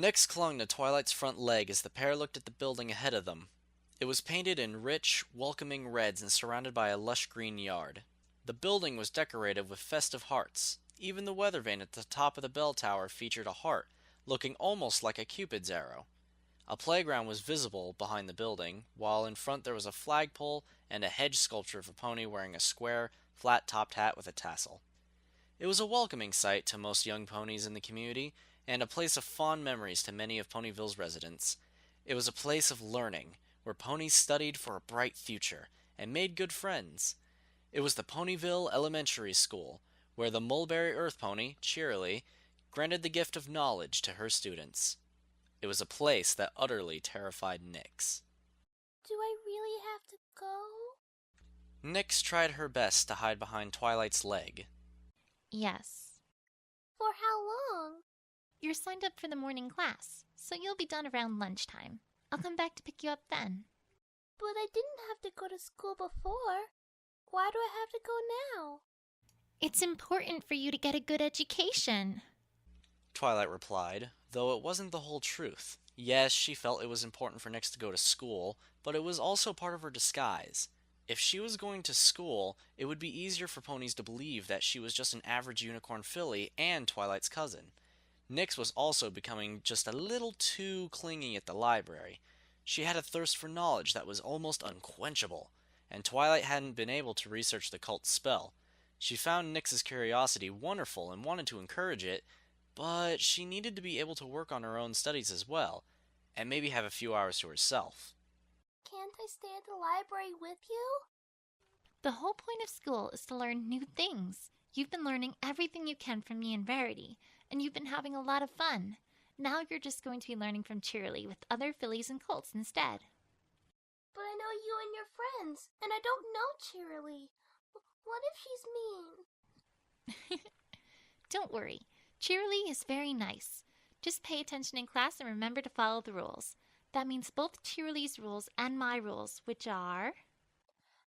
Nyx clung to Twilight's front leg as the pair looked at the building ahead of them. It was painted in rich, welcoming reds and surrounded by a lush green yard. The building was decorated with festive hearts. Even the weather vane at the top of the bell tower featured a heart, looking almost like a Cupid's arrow. A playground was visible behind the building, while in front there was a flagpole and a hedge sculpture of a pony wearing a square, flat-topped hat with a tassel. It was a welcoming sight to most young ponies in the community, and a place of fond memories to many of Ponyville's residents. It was a place of learning, where ponies studied for a bright future, and made good friends. It was the Ponyville Elementary School, where the Mulberry Earth Pony, Cheerily, granted the gift of knowledge to her students. It was a place that utterly terrified Nyx. Do I really have to go? Nyx tried her best to hide behind Twilight's leg. Yes. For how long? You're signed up for the morning class, so you'll be done around lunchtime. I'll come back to pick you up then. But I didn't have to go to school before. Why do I have to go now? It's important for you to get a good education. Twilight replied, though it wasn't the whole truth. Yes, she felt it was important for Nyx to go to school, but it was also part of her disguise. If she was going to school, it would be easier for ponies to believe that she was just an average unicorn filly and Twilight's cousin. Nyx was also becoming just a little too clingy at the library. She had a thirst for knowledge that was almost unquenchable, and Twilight hadn't been able to research the cult's spell. She found Nyx's curiosity wonderful and wanted to encourage it, but she needed to be able to work on her own studies as well, and maybe have a few hours to herself. Can't I stay at the library with you? The whole point of school is to learn new things. You've been learning everything you can from me and Verity, and you've been having a lot of fun. Now you're just going to be learning from Cheerily with other fillies and colts instead. But I know you and your friends, and I don't know Cheerily. What if she's mean? Don't worry. Cheerily is very nice. Just pay attention in class and remember to follow the rules. That means both Cheerily's rules and my rules, which are...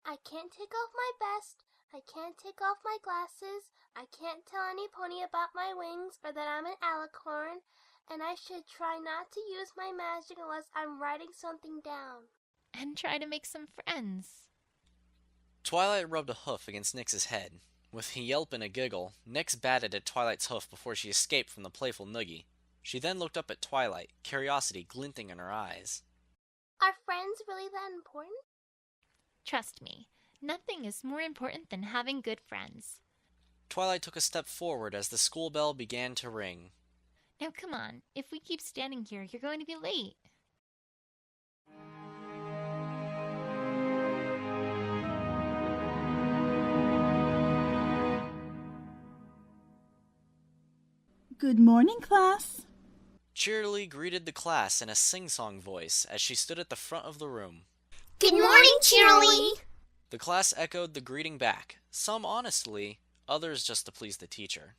I can't take off my vest. I can't take off my glasses. I can't tell any pony about my wings or that I'm an alicorn. And I should try not to use my magic unless I'm writing something down. And try to make some friends. Twilight rubbed a hoof against Nyx's head. With a yelp and a giggle, Nyx batted at Twilight's hoof before she escaped from the playful Noogie. She then looked up at Twilight, curiosity glinting in her eyes. Are friends really that important? Trust me, nothing is more important than having good friends. Twilight took a step forward as the school bell began to ring. Now come on, if we keep standing here, you're going to be late. Good morning, class. Cheerily greeted the class in a sing-song voice as she stood at the front of the room. Good morning, Cheerily! The class echoed the greeting back, some honestly, others just to please the teacher.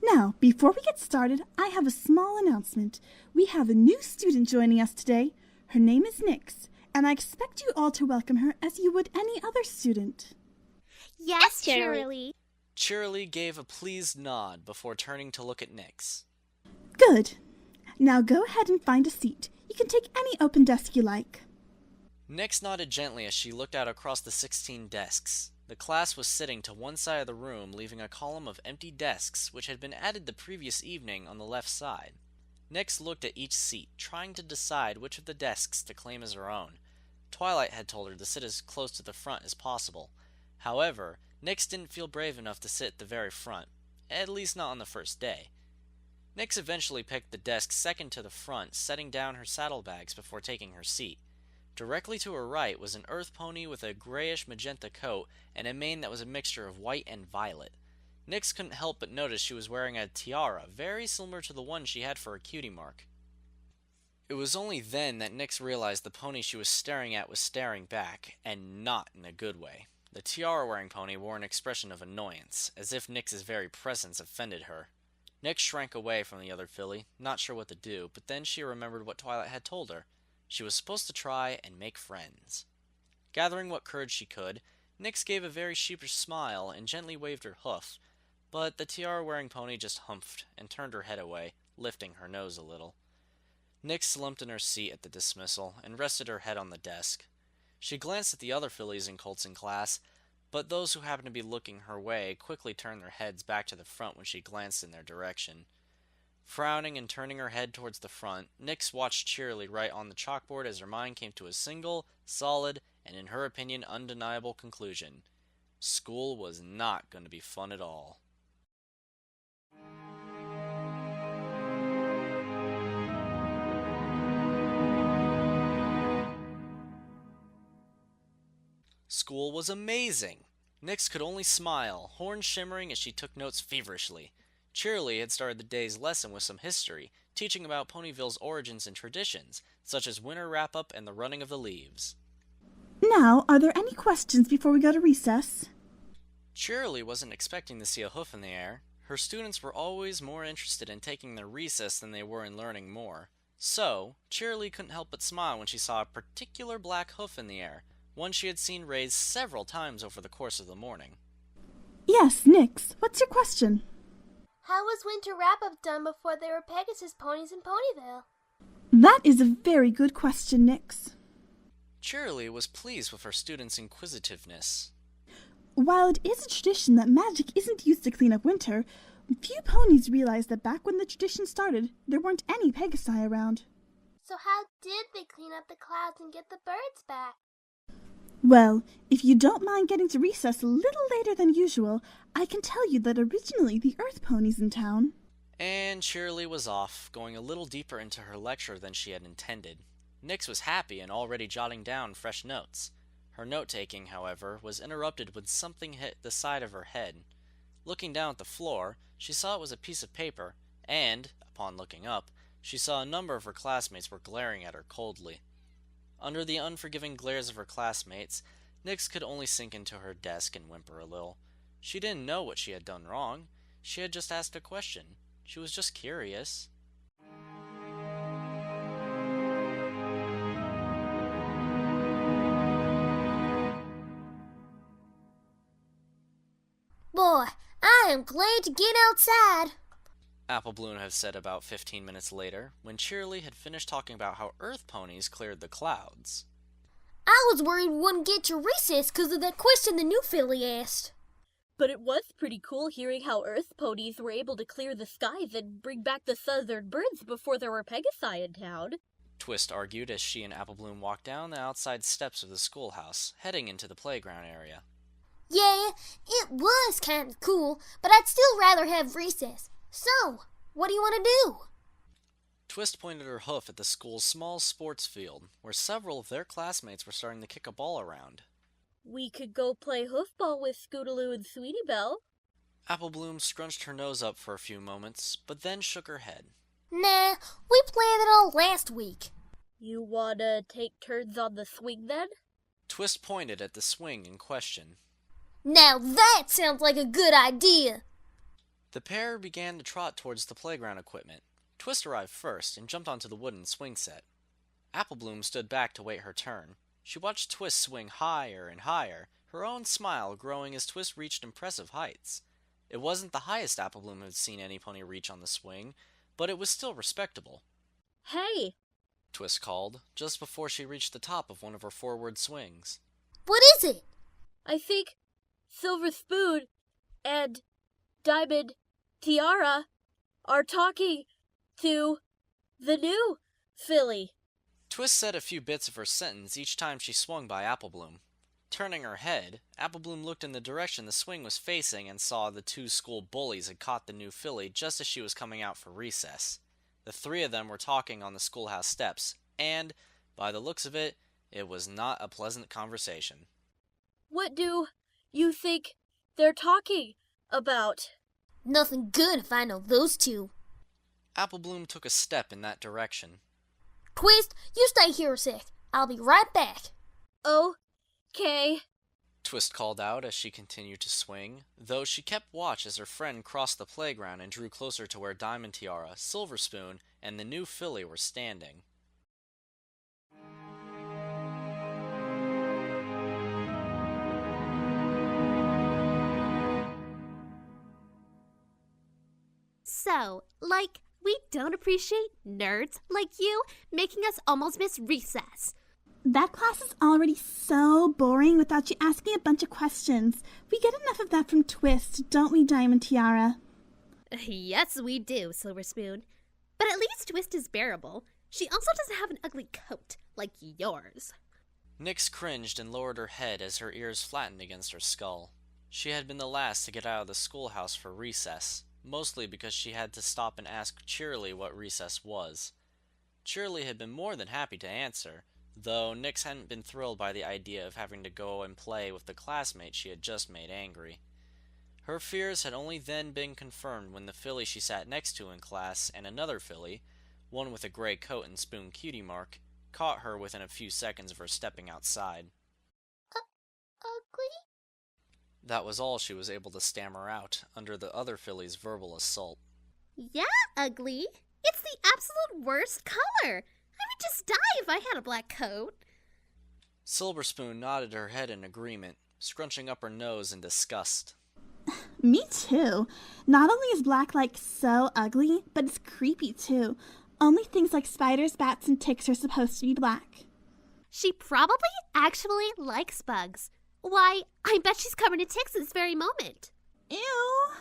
Now, before we get started, I have a small announcement. We have a new student joining us today. Her name is Nyx, and I expect you all to welcome her as you would any other student. Yes, Cheerily! Cheerily gave a pleased nod before turning to look at Nyx. Good. Now go ahead and find a seat. You can take any open desk you like. Nyx nodded gently as she looked out across the 16 desks. The class was sitting to one side of the room, leaving a column of empty desks which had been added the previous evening on the left side. Nyx looked at each seat, trying to decide which of the desks to claim as her own. Twilight had told her to sit as close to the front as possible. However, Nyx didn't feel brave enough to sit at the very front, at least not on the first day. Nyx eventually picked the desk second to the front, setting down her saddlebags before taking her seat. Directly to her right was an earth pony with a grayish magenta coat and a mane that was a mixture of white and violet. Nyx couldn't help but notice she was wearing a tiara very similar to the one she had for a cutie mark. It was only then that Nyx realized the pony she was staring at was staring back, and not in a good way. The tiara-wearing pony wore an expression of annoyance, as if Nyx's very presence offended her. Nyx shrank away from the other filly, not sure what to do, but then she remembered what Twilight had told her. She was supposed to try and make friends. Gathering what courage she could, Nyx gave a very sheepish smile and gently waved her hoof, but the tiara-wearing pony just humphed and turned her head away, lifting her nose a little. Nyx slumped in her seat at the dismissal and rested her head on the desk. She glanced at the other fillies and colts in class, but those who happened to be looking her way quickly turned their heads back to the front when she glanced in their direction. Frowning and turning her head towards the front, Nyx watched cheerily write on the chalkboard as her mind came to a single, solid, and in her opinion undeniable conclusion. School was not going to be fun at all. School was amazing. Nyx could only smile, horns shimmering as she took notes feverishly. Cheerily had started the day's lesson with some history, teaching about Ponyville's origins and traditions, such as winter wrap-up and the running of the leaves. Now, are there any questions before we go to recess? Cheerily wasn't expecting to see a hoof in the air. Her students were always more interested in taking their recess than they were in learning more. So, Cheerily couldn't help but smile when she saw a particular black hoof in the air, one she had seen raised several times over the course of the morning. Yes, Nyx, what's your question? How was winter wrap-up done before there were Pegasus ponies in Ponyville? That is a very good question, Nyx. Cheerily was pleased with her students' inquisitiveness. While it is a tradition that magic isn't used to clean up winter, few ponies realize that back when the tradition started, there weren't any Pegasi around. So how did they clean up the clouds and get the birds back? Well, if you don't mind getting to recess a little later than usual, I can tell you that originally the Earth ponies in town. And Cheerily was off, going a little deeper into her lecture than she had intended. Nyx was happy and already jotting down fresh notes. Her note-taking, however, was interrupted when something hit the side of her head. Looking down at the floor, she saw it was a piece of paper, and, upon looking up, she saw a number of her classmates were glaring at her coldly. Under the unforgiving glares of her classmates, Nyx could only sink into her desk and whimper a little. She didn't know what she had done wrong. She had just asked a question. She was just curious. Boy, I am glad to get outside. Apple Bloom had said about 15 minutes later, when Cheerily had finished talking about how Earth ponies cleared the clouds. I was worried we wouldn't get your recess because of that question the new filly asked. But it was pretty cool hearing how Earth ponies were able to clear the skies and bring back the southern birds before there were Pegasi in town. Twist argued as she and Apple Bloom walked down the outside steps of the schoolhouse, heading into the playground area. Yeah, it was kind of cool, but I'd still rather have recess. So, what do you want to do? Twist pointed her hoof at the school's small sports field, where several of their classmates were starting to kick a ball around. We could go play hoofball with Scootaloo and Sweetie Belle. Apple Bloom scrunched her nose up for a few moments, but then shook her head. Nah, we planned it all last week. You wanna take turns on the swing then? Twist pointed at the swing in question. Now that sounds like a good idea. The pair began to trot towards the playground equipment. Twist arrived first and jumped onto the wooden swing set. Apple Bloom stood back to wait her turn. She watched Twist swing higher and higher, her own smile growing as Twist reached impressive heights. It wasn't the highest Apple Bloom had seen any pony reach on the swing, but it was still respectable. Hey! Twist called, just before she reached the top of one of her forward swings. What is it? I think Silver Spoon and Diamond Tiara are talking to the new filly. Twist said a few bits of her sentence each time she swung by Apple Bloom. Turning her head, Apple Bloom looked in the direction the swing was facing and saw the two school bullies had caught the new filly just as she was coming out for recess. The three of them were talking on the schoolhouse steps, and, by the looks of it, it was not a pleasant conversation. What do you think they're talking about? Nothing good if I know those two. Apple Bloom took a step in that direction. Twist, you stay here a sec. I'll be right back. Okay. Twist called out as she continued to swing, though she kept watch as her friend crossed the playground and drew closer to where Diamond Tiara, Silver Spoon, and the new filly were standing. So, like, We don't appreciate nerds like you making us almost miss recess. That class is already so boring without you asking a bunch of questions. We get enough of that from Twist, don't we, Diamond Tiara? Yes, we do, Silver Spoon. But at least Twist is bearable. She also doesn't have an ugly coat like yours. Nyx cringed and lowered her head as her ears flattened against her skull. She had been the last to get out of the schoolhouse for recess, mostly because she had to stop and ask Cheerily what recess was. Cheerily had been more than happy to answer, though Nyx hadn't been thrilled by the idea of having to go and play with the classmate she had just made angry. Her fears had only then been confirmed when the filly she sat next to in class and another filly, one with a gray coat and spoon cutie mark, caught her within a few seconds of her stepping outside. Ugly? That was all she was able to stammer out, under the other filly's verbal assault. Yeah, ugly. It's the absolute worst color. I would just die if I had a black coat. Silver Spoon nodded her head in agreement, scrunching up her nose in disgust. Me too. Not only is black like so ugly, but it's creepy too. Only things like spiders, bats, and ticks are supposed to be black. She probably actually likes bugs. Why, I bet she's covered in ticks this very moment. Ew.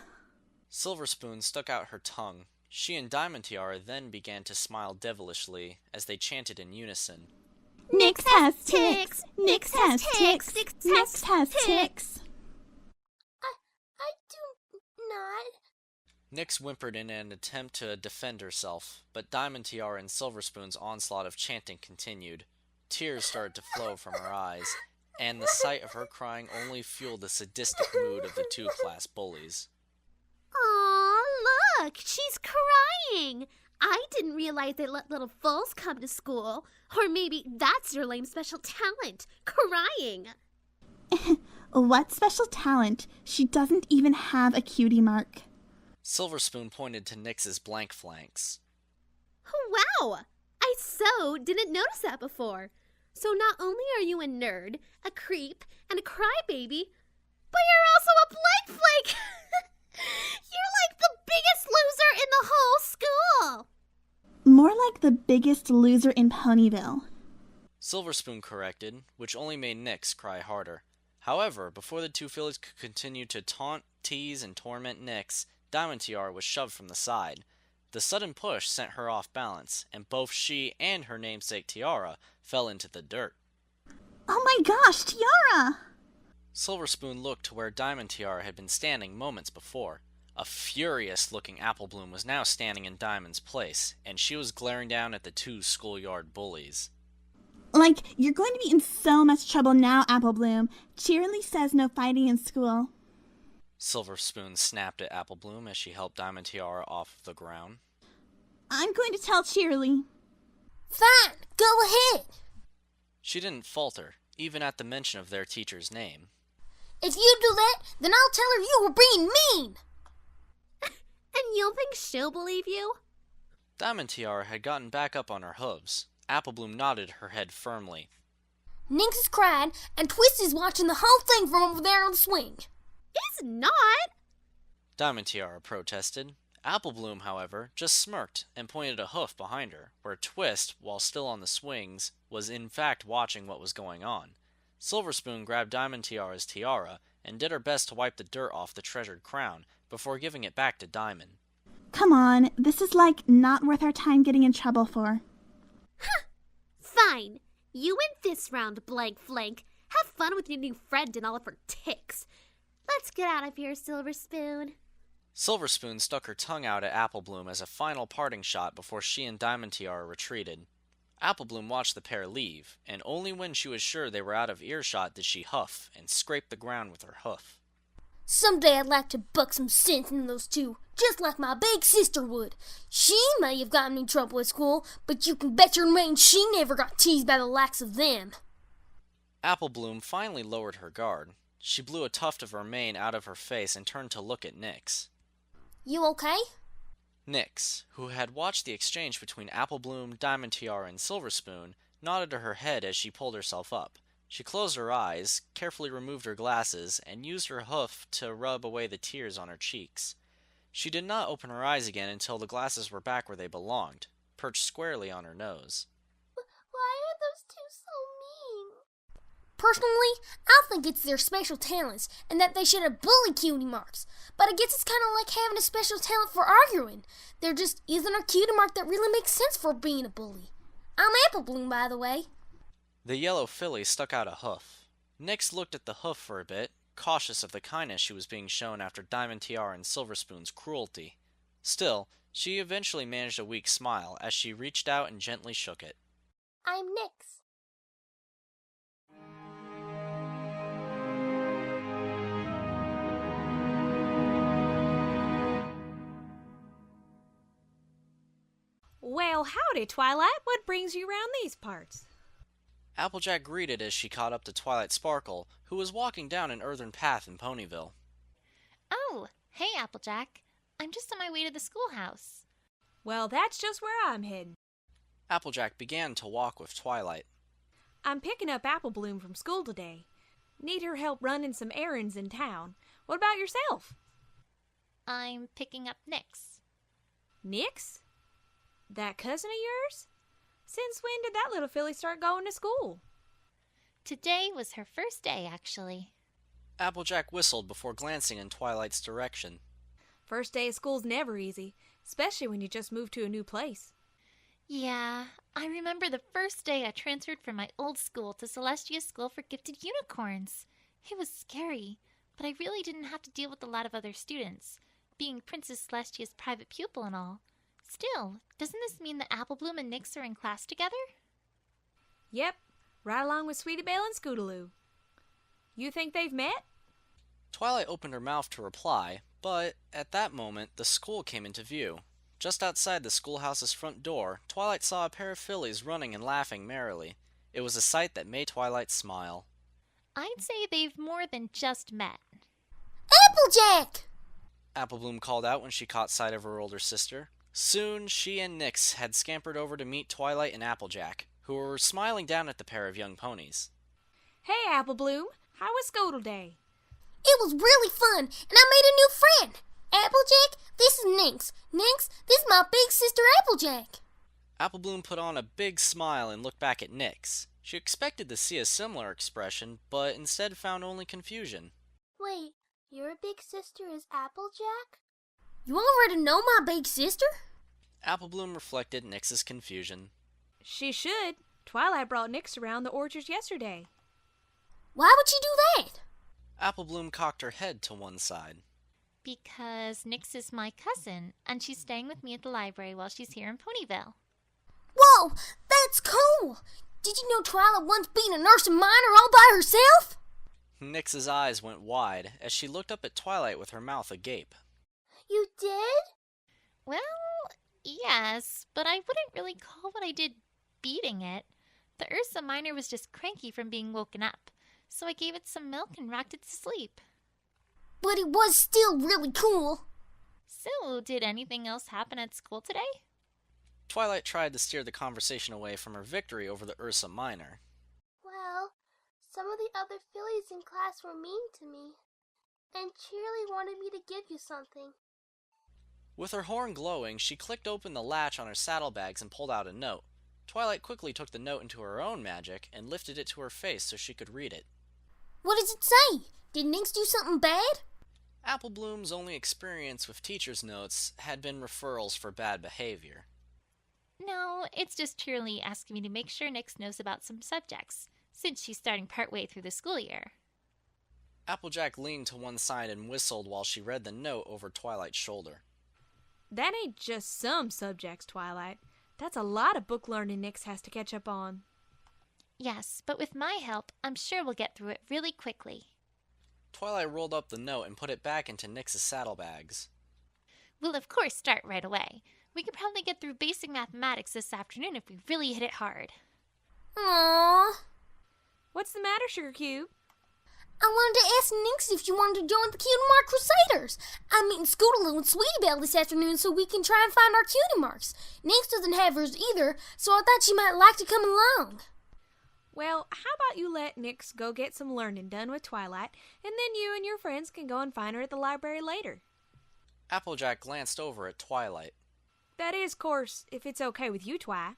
Silver Spoon stuck out her tongue. She and Diamond Tiara then began to smile devilishly as they chanted in unison. Nyx has ticks! Nyx has ticks! Nyx has ticks! I do not. Nyx whimpered in an attempt to defend herself, but Diamond Tiara and Silver Spoon's onslaught of chanting continued. Tears started to flow from her eyes, and the sight of her crying only fueled the sadistic mood of the two class bullies. Aw, look, she's crying. I didn't realize they let little fools come to school. Or maybe that's your lame special talent, crying. What special talent? She doesn't even have a cutie mark. Silver Spoon pointed to Nyx's blank flanks. Wow, I so didn't notice that before. So not only are you a nerd, a creep, and a crybaby, but you're also a blank flake! You're like the biggest loser in the whole school! More like the biggest loser in Ponyville. Silver Spoon corrected, which only made Nyx cry harder. However, before the two fillies could continue to taunt, tease, and torment Nyx, Diamond Tiara was shoved from the side. The sudden push sent her off balance, and both she and her namesake Tiara fell into the dirt. Oh my gosh, Tiara! Silver Spoon looked to where Diamond Tiara had been standing moments before. A furious-looking Apple Bloom was now standing in Diamond's place, and she was glaring down at the two schoolyard bullies. Like, you're going to be in so much trouble now, Apple Bloom. Cheerily says no fighting in school. Silver Spoon snapped at Apple Bloom as she helped Diamond Tiara off the ground. I'm going to tell Cheerily. Fine, go ahead. She didn't falter, even at the mention of their teacher's name. If you do that, then I'll tell her you were being mean. And you'll think she'll believe you? Diamond Tiara had gotten back up on her hooves. Apple Bloom nodded her head firmly. Nyx is crying, and Twist is watching the whole thing from over there on the swing. It's not! Diamond Tiara protested. Apple Bloom, however, just smirked and pointed a hoof behind her, where Twist, while still on the swings, was in fact watching what was going on. Silver Spoon grabbed Diamond Tiara's tiara and did her best to wipe the dirt off the treasured crown before giving it back to Diamond. Come on, this is like not worth our time getting in trouble for. Fine. You win this round, blank flank. Have fun with your new friend and all of her ticks. Let's get out of here, Silver Spoon. Silver Spoon stuck her tongue out at Apple Bloom as a final parting shot before she and Diamond Tiara retreated. Apple Bloom watched the pair leave, and only when she was sure they were out of earshot did she huff and scrape the ground with her hoof. Someday I'd like to buck some sense into those two, just like my big sister would. She may have gotten in trouble at school, but you can bet your mane she never got teased by the likes of them. Apple Bloom finally lowered her guard. She blew a tuft of her mane out of her face and turned to look at Nyx. You okay? Nyx, who had watched the exchange between Apple Bloom, Diamond Tiara, and Silver Spoon, nodded her head as she pulled herself up. She closed her eyes, carefully removed her glasses, and used her hoof to rub away the tears on her cheeks. She did not open her eyes again until the glasses were back where they belonged, perched squarely on her nose. Why are those two so mean? Personally, I think it's their special talents and that they should have bully cutie marks. But I guess it's kind of like having a special talent for arguing. There just isn't a cutie mark that really makes sense for being a bully. I'm Apple Bloom, by the way. The yellow filly stuck out a hoof. Nyx looked at the hoof for a bit, cautious of the kindness she was being shown after Diamond Tiara and Silver Spoon's cruelty. Still, she eventually managed a weak smile as she reached out and gently shook it. I'm Nyx. Well, howdy, Twilight. What brings you round these parts? Applejack greeted as she caught up to Twilight Sparkle, who was walking down an earthen path in Ponyville. Oh, hey, Applejack. I'm just on my way to the schoolhouse. Well, that's just where I'm heading. Applejack began to walk with Twilight. I'm picking up Apple Bloom from school today. Need her help running some errands in town. What about yourself? I'm picking up Nyx. Nyx? That cousin of yours? Since when did that little filly start going to school? Today was her first day, actually. Applejack whistled before glancing in Twilight's direction. First day of school's never easy, especially when you just moved to a new place. Yeah, I remember the first day I transferred from my old school to Celestia School for Gifted Unicorns. It was scary, but I really didn't have to deal with a lot of other students, being Princess Celestia's private pupil and all. Still, doesn't this mean that Apple Bloom and Nyx are in class together? Yep, right along with Sweetie Belle and Scootaloo. You think they've met? Twilight opened her mouth to reply, but at that moment the school came into view. Just outside the schoolhouse's front door, Twilight saw a pair of fillies running and laughing merrily. It was a sight that made Twilight smile. I'd say they've more than just met. Applejack! Apple Bloom called out when she caught sight of her older sister. Soon, she and Nyx had scampered over to meet Twilight and Applejack, who were smiling down at the pair of young ponies. Hey, Apple Bloom, how was Scootal Day? It was really fun, and I made a new friend. Applejack, this is Nyx. Nyx, this is my big sister Applejack. Apple Bloom put on a big smile and looked back at Nyx. She expected to see a similar expression, but instead found only confusion. Wait, your big sister is Applejack? You already know my big sister? Apple Bloom reflected Nyx's confusion. She should. Twilight brought Nyx around the orchards yesterday. Why would you do that? Apple Bloom cocked her head to one side. Because Nyx is my cousin, and she's staying with me at the library while she's here in Ponyville. Whoa, that's cool! Did you know Twilight once being a nurse and miner all by herself? Nyx's eyes went wide as she looked up at Twilight with her mouth agape. You did? Well, yes, but I wouldn't really call what I did beating it. The Ursa Minor was just cranky from being woken up, so I gave it some milk and rocked it to sleep. But it was still really cool. So, did anything else happen at school today? Twilight tried to steer the conversation away from her victory over the Ursa Minor. Well, some of the other fillies in class were mean to me, and Cheerly wanted me to give you something. With her horn glowing, she clicked open the latch on her saddlebags and pulled out a note. Twilight quickly took the note into her own magic and lifted it to her face so she could read it. What does it say? Did Nyx do something bad? Apple Bloom's only experience with teacher's notes had been referrals for bad behavior. No, it's just Cheerly asking me to make sure Nyx knows about some subjects, since she's starting partway through the school year. Applejack leaned to one side and whistled while she read the note over Twilight's shoulder. That ain't just some subjects, Twilight. That's a lot of book learning Nyx has to catch up on. Yes, but with my help, I'm sure we'll get through it really quickly. Twilight rolled up the note and put it back into Nyx's saddlebags. We'll of course start right away. We could probably get through basic mathematics this afternoon if we really hit it hard. Aww. What's the matter, Sugar Cube? I wanted to ask Nyx if you wanted to join the Cutie Mark Crusaders. I'm meeting Scootaloo and Sweetie Belle this afternoon so we can try and find our cutie marks. Nyx doesn't have hers either, so I thought she might like to come along. Well, how about you let Nyx go get some learning done with Twilight, and then you and your friends can go and find her at the library later. Applejack glanced over at Twilight. That is, course, if it's okay with you, Twi.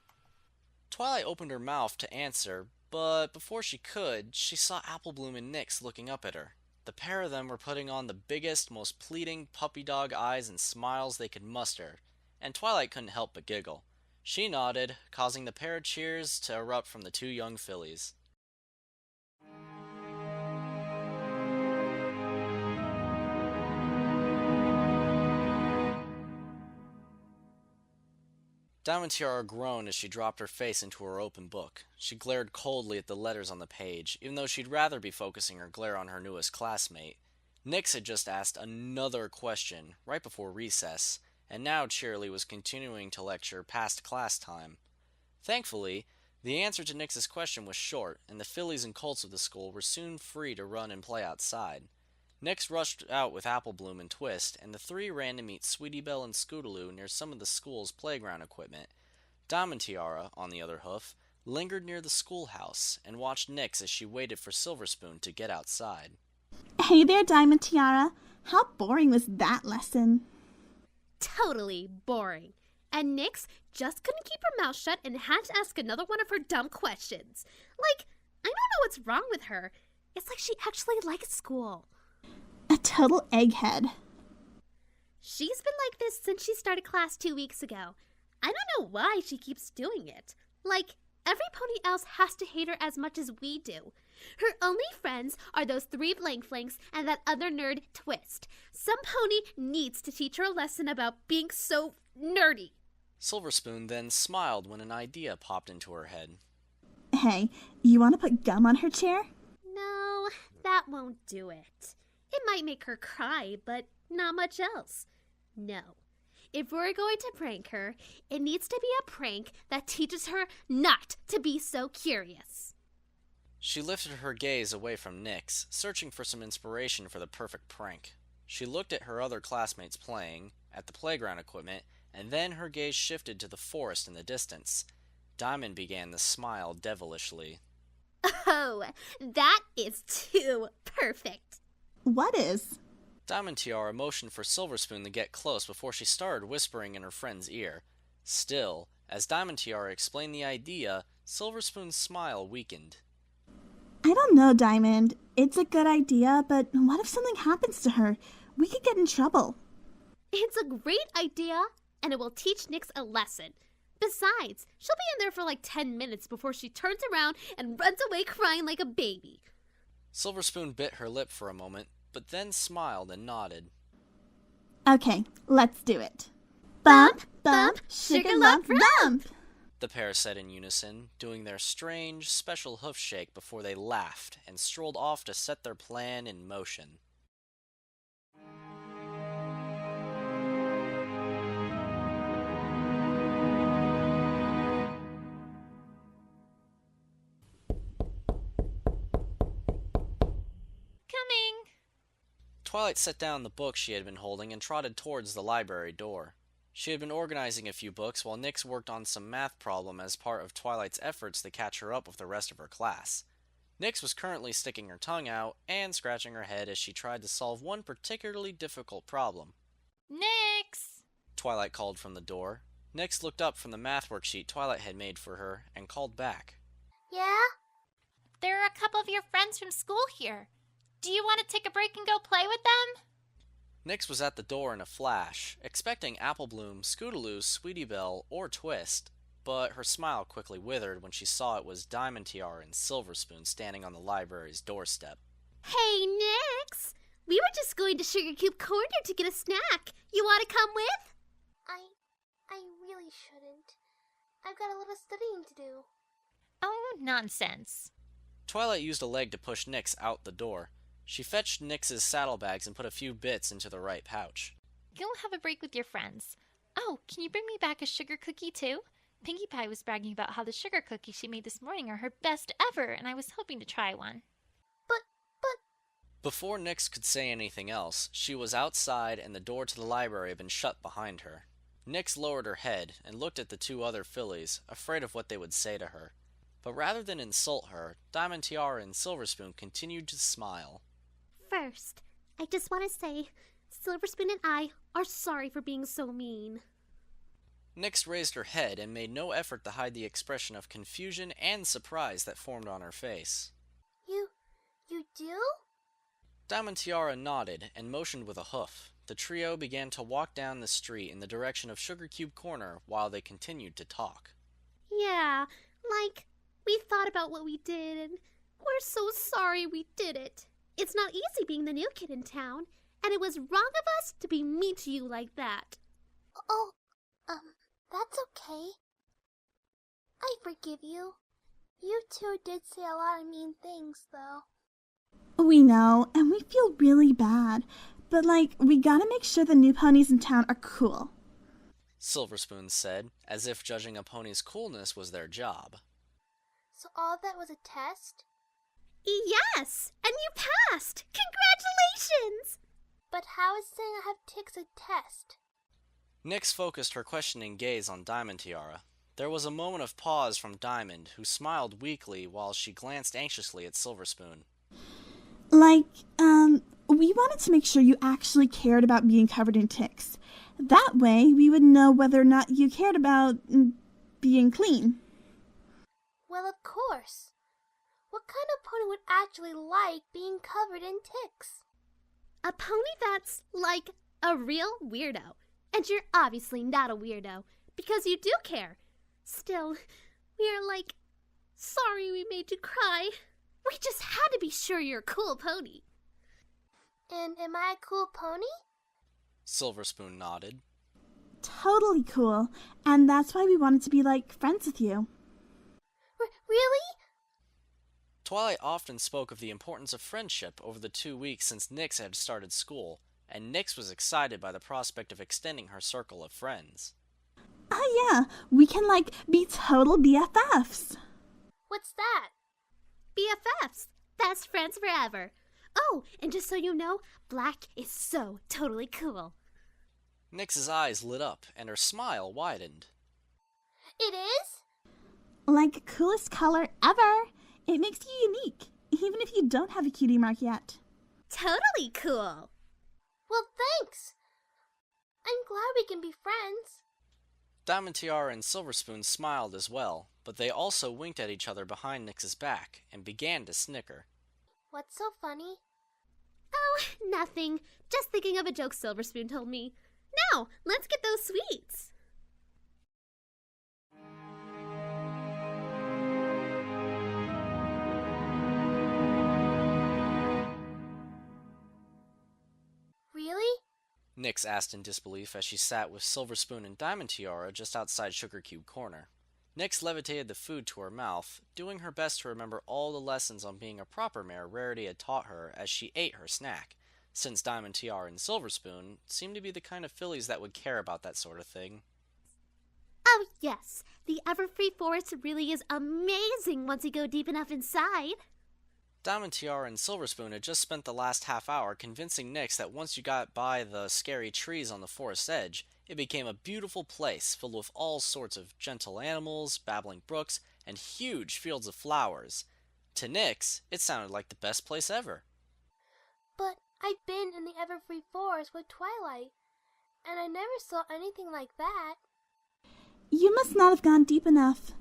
Twilight opened her mouth to answer, but before she could, she saw Applebloom and Nyx looking up at her. The pair of them were putting on the biggest, most pleading puppy dog eyes and smiles they could muster, and Twilight couldn't help but giggle. She nodded, causing the pair of cheers to erupt from the two young fillies. Diamond Tiara groaned as she dropped her face into her open book. She glared coldly at the letters on the page, even though she'd rather be focusing her glare on her newest classmate. Nyx had just asked another question right before recess, and now Cheerily was continuing to lecture past class time. Thankfully, the answer to Nyx's question was short, and the fillies and colts of the school were soon free to run and play outside. Nyx rushed out with Applebloom and Twist, and the three ran to meet Sweetie Belle and Scootaloo near some of the school's playground equipment. Diamond Tiara, on the other hoof, lingered near the schoolhouse and watched Nyx as she waited for Silver Spoon to get outside. Hey there, Diamond Tiara. How boring was that lesson? Totally boring. And Nyx just couldn't keep her mouth shut and had to ask another one of her dumb questions. Like, I don't know what's wrong with her. It's like she actually likes school. A total egghead. She's been like this since she started class 2 weeks ago. I don't know why she keeps doing it. Like, every pony else has to hate her as much as we do. Her only friends are those 3 blank flanks and that other nerd, Twist. Some pony needs to teach her a lesson about being so nerdy. Silver Spoon then smiled when an idea popped into her head. Hey, you want to put gum on her chair? No, that won't do it. It might make her cry, but not much else. No. If we're going to prank her, it needs to be a prank that teaches her not to be so curious. She lifted her gaze away from Nyx, searching for some inspiration for the perfect prank. She looked at her other classmates playing, at the playground equipment, and then her gaze shifted to the forest in the distance. Diamond began to smile devilishly. Oh, that is too perfect. What is? Diamond Tiara motioned for Silver Spoon to get close before she started whispering in her friend's ear. Still, as Diamond Tiara explained the idea, Silver Spoon's smile weakened. I don't know, Diamond. It's a good idea, but what if something happens to her? We could get in trouble. It's a great idea, and it will teach Nyx a lesson. Besides, she'll be in there for like 10 minutes before she turns around and runs away crying like a baby. Silver Spoon bit her lip for a moment, but then smiled and nodded. Okay, let's do it. Bump, bump, sugar lump, rump! The pair said in unison, doing their strange, special hoof shake before they laughed and strolled off to set their plan in motion. Coming! Twilight set down the book she had been holding and trotted towards the library door. She had been organizing a few books while Nyx worked on some math problem as part of Twilight's efforts to catch her up with the rest of her class. Nyx was currently sticking her tongue out and scratching her head as she tried to solve one particularly difficult problem. Nyx! Twilight called from the door. Nyx looked up from the math worksheet Twilight had made for her and called back. Yeah? There are a couple of your friends from school here. Do you want to take a break and go play with them? Nyx was at the door in a flash, expecting Applebloom, Scootaloo, Sweetie Belle, or Twist, but her smile quickly withered when she saw it was Diamond Tiara and Silver Spoon standing on the library's doorstep. Hey, Nyx! We were just going to Sugar Cube Corner to get a snack. You want to come with? I really shouldn't. I've got a little studying to do. Oh, nonsense. Twilight used a leg to push Nyx out the door. She fetched Nyx's saddlebags and put a few bits into the right pouch. Go have a break with your friends. Oh, can you bring me back a sugar cookie too? Pinkie Pie was bragging about how the sugar cookies she made this morning are her best ever, and I was hoping to try one. But... Before Nyx could say anything else, she was outside and the door to the library had been shut behind her. Nyx lowered her head and looked at the two other fillies, afraid of what they would say to her. But rather than insult her, Diamond Tiara and Silver Spoon continued to smile. First, I just want to say, Silverspoon and I are sorry for being so mean. Nyx raised her head and made no effort to hide the expression of confusion and surprise that formed on her face. You do? Diamond Tiara nodded and motioned with a hoof. The trio began to walk down the street in the direction of Sugar Cube Corner while they continued to talk. Yeah, like, we thought about what we did, and we're so sorry we did it. It's not easy being the new kid in town, and it was wrong of us to be mean to you like that. Oh, that's okay. I forgive you. You two did say a lot of mean things, though. We know, and we feel really bad. But, we gotta make sure the new ponies in town are cool. Silverspoon said, as if judging a pony's coolness was their job. So all that was a test? Yes, and you passed! Congratulations! But how is saying I have ticks a test? Nyx focused her questioning gaze on Diamond Tiara. There was a moment of pause from Diamond, who smiled weakly while she glanced anxiously at Silverspoon. We wanted to make sure you actually cared about being covered in ticks. That way, we would know whether or not you cared about being clean. Well, of course. What kind of pony would actually like being covered in ticks? A pony that's, a real weirdo. And you're obviously not a weirdo, because you do care. Still, we are, sorry we made you cry. We just had to be sure you're a cool pony. And am I a cool pony? Silverspoon nodded. Totally cool, and that's why we wanted to be, friends with you. Really? Twilight often spoke of the importance of friendship over the 2 weeks since Nyx had started school, and Nyx was excited by the prospect of extending her circle of friends. Oh yeah, we can, be total BFFs. What's that? BFFs. Best friends forever. Oh, and just so you know, black is so totally cool. Nyx's eyes lit up, and her smile widened. It is? Coolest color ever. It makes you unique, even if you don't have a cutie mark yet. Totally cool. Well, thanks. I'm glad we can be friends. Diamond Tiara and Silverspoon smiled as well, but they also winked at each other behind Nyx's back and began to snicker. What's so funny? Oh, nothing. Just thinking of a joke Silverspoon told me. Now, let's get those sweets. Really? Nyx asked in disbelief as she sat with Silverspoon and Diamond Tiara just outside Sugar Cube Corner. Nyx levitated the food to her mouth, doing her best to remember all the lessons on being a proper mare Rarity had taught her as she ate her snack, since Diamond Tiara and Silverspoon seemed to be the kind of fillies that would care about that sort of thing. Oh, yes. The Everfree Forest really is amazing once you go deep enough inside. Diamond Tiara and Silverspoon had just spent the last half hour convincing Nyx that once you got by the scary trees on the forest's edge, it became a beautiful place filled with all sorts of gentle animals, babbling brooks, and huge fields of flowers. To Nyx, it sounded like the best place ever. But I've been in the Everfree Forest with Twilight, and I never saw anything like that. You must not have gone deep enough.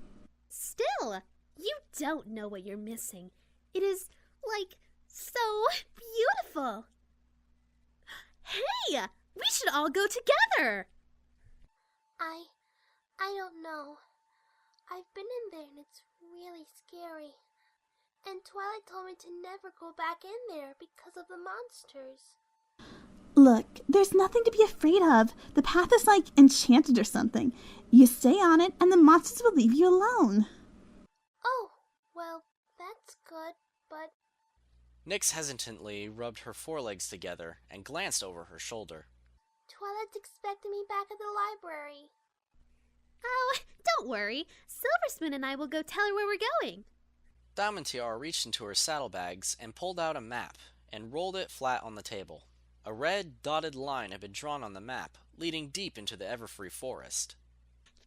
Still, you don't know what you're missing. It is, so beautiful. Hey, we should all go together. I don't know. I've been in there and it's really scary. And Twilight told me to never go back in there because of the monsters. Look, there's nothing to be afraid of. The path is enchanted or something. You stay on it and the monsters will leave you alone. Oh, well, that's good, but... Nyx hesitantly rubbed her forelegs together and glanced over her shoulder. Twilight's expecting me back at the library. Oh, don't worry. Silverspoon and I will go tell her where we're going. Diamond Tiara reached into her saddlebags and pulled out a map and rolled it flat on the table. A red dotted line had been drawn on the map, leading deep into the Everfree Forest.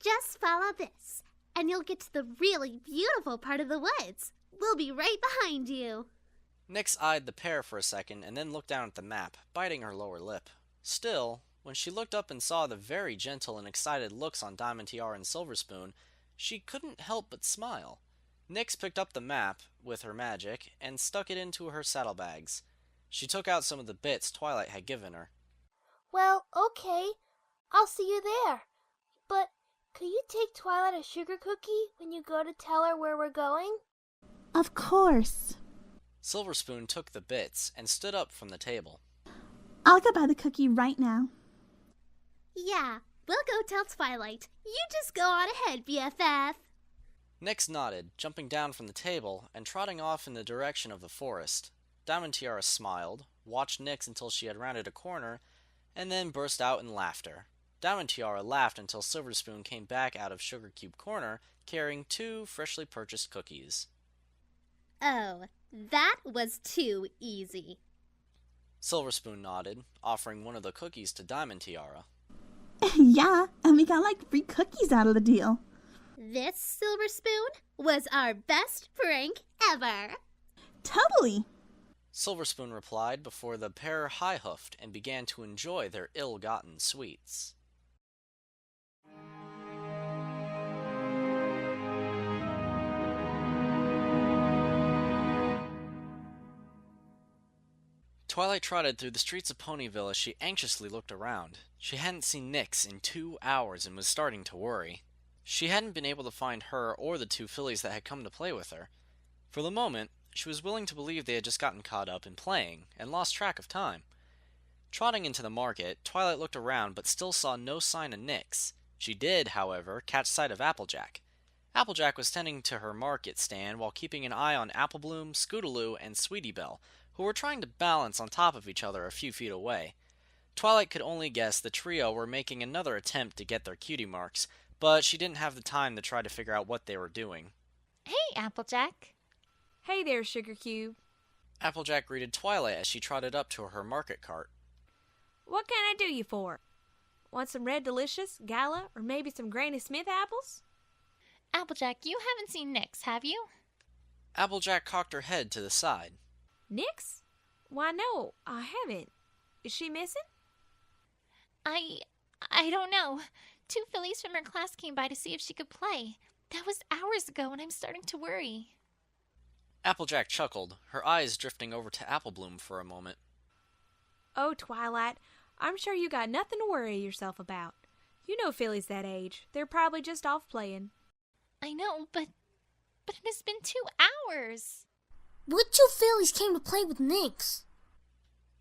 Just follow this, and you'll get to the really beautiful part of the woods. We'll be right behind you. Nyx eyed the pair for a second and then looked down at the map, biting her lower lip. Still, when she looked up and saw the very gentle and excited looks on Diamond Tiara and Silver Spoon, she couldn't help but smile. Nyx picked up the map with her magic and stuck it into her saddlebags. She took out some of the bits Twilight had given her. Well, okay. I'll see you there. But could you take Twilight a sugar cookie when you go to tell her where we're going? Of course. Silver Spoon took the bits and stood up from the table. I'll go buy the cookie right now. Yeah, we'll go tell Twilight. You just go on ahead, BFF. Nyx nodded, jumping down from the table and trotting off in the direction of the forest. Diamond Tiara smiled, watched Nyx until she had rounded a corner, and then burst out in laughter. Diamond Tiara laughed until Silver Spoon came back out of Sugar Cube Corner, carrying 2 freshly purchased cookies. Oh, that was too easy. Silver Spoon nodded, offering one of the cookies to Diamond Tiara. Yeah, and we got like free cookies out of the deal. This, Silver Spoon, was our best prank ever. Totally. Silver Spoon replied before the pair high-hoofed and began to enjoy their ill-gotten sweets. Twilight trotted through the streets of Ponyville as she anxiously looked around. She hadn't seen Nyx in 2 hours and was starting to worry. She hadn't been able to find her or the 2 fillies that had come to play with her. For the moment, she was willing to believe they had just gotten caught up in playing and lost track of time. Trotting into the market, Twilight looked around but still saw no sign of Nyx. She did, however, catch sight of Applejack. Applejack was tending to her market stand while keeping an eye on Apple Bloom, Scootaloo, and Sweetie Belle, who were trying to balance on top of each other a few feet away. Twilight could only guess the trio were making another attempt to get their cutie marks, but she didn't have the time to try to figure out what they were doing. Hey, Applejack. Hey there, Sugar Cube. Applejack greeted Twilight as she trotted up to her market cart. What can I do you for? Want some Red Delicious, Gala, or maybe some Granny Smith apples? Applejack, you haven't seen Nyx, have you? Applejack cocked her head to the side. Nyx? Why, no, I haven't. Is she missing? I don't know. 2 fillies from her class came by to see if she could play. That was hours ago, and I'm starting to worry. Applejack chuckled, her eyes drifting over to Apple Bloom for a moment. Oh, Twilight, I'm sure you got nothing to worry yourself about. You know fillies that age. They're probably just off playing. I know, but it has been 2 hours. What 2 fillies came to play with Nyx?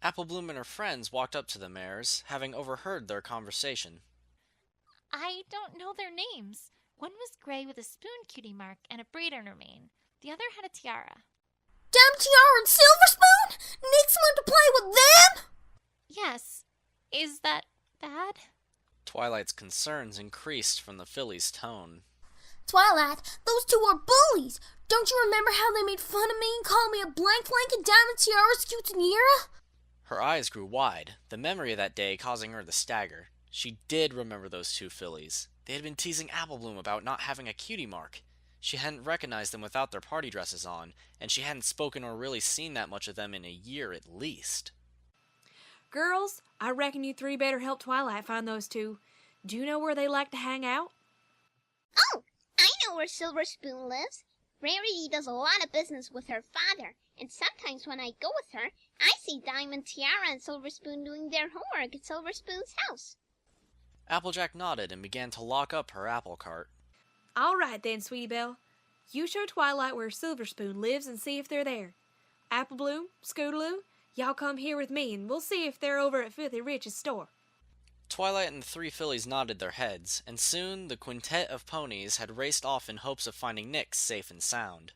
Apple Bloom and her friends walked up to the mares, having overheard their conversation. I don't know their names. One was gray with a spoon cutie mark and a braid on her mane. The other had a tiara. Diamond Tiara and Silver Spoon? Nyx went to play with them? Yes. Is that bad? Twilight's concerns increased from the filly's tone. Twilight, those 2 are bullies. Don't you remember how they made fun of me and called me a blank and Diamond Tiara's quinceanera? Her eyes grew wide, the memory of that day causing her to stagger. She did remember those 2 fillies. They had been teasing Apple Bloom about not having a cutie mark. She hadn't recognized them without their party dresses on, and she hadn't spoken or really seen that much of them in a year at least. Girls, I reckon you 3 better help Twilight find those 2. Do you know where they like to hang out? Oh, I know where Silver Spoon lives. Rarity does a lot of business with her father, and sometimes when I go with her, I see Diamond Tiara and Silver Spoon doing their homework at Silver Spoon's house. Applejack nodded and began to lock up her apple cart. All right then, Sweetie Belle. You show Twilight where Silver Spoon lives and see if they're there. Apple Bloom, Scootaloo, y'all come here with me and we'll see if they're over at Filthy Rich's store. Twilight and the 3 fillies nodded their heads, and soon the quintet of ponies had raced off in hopes of finding Nyx safe and sound.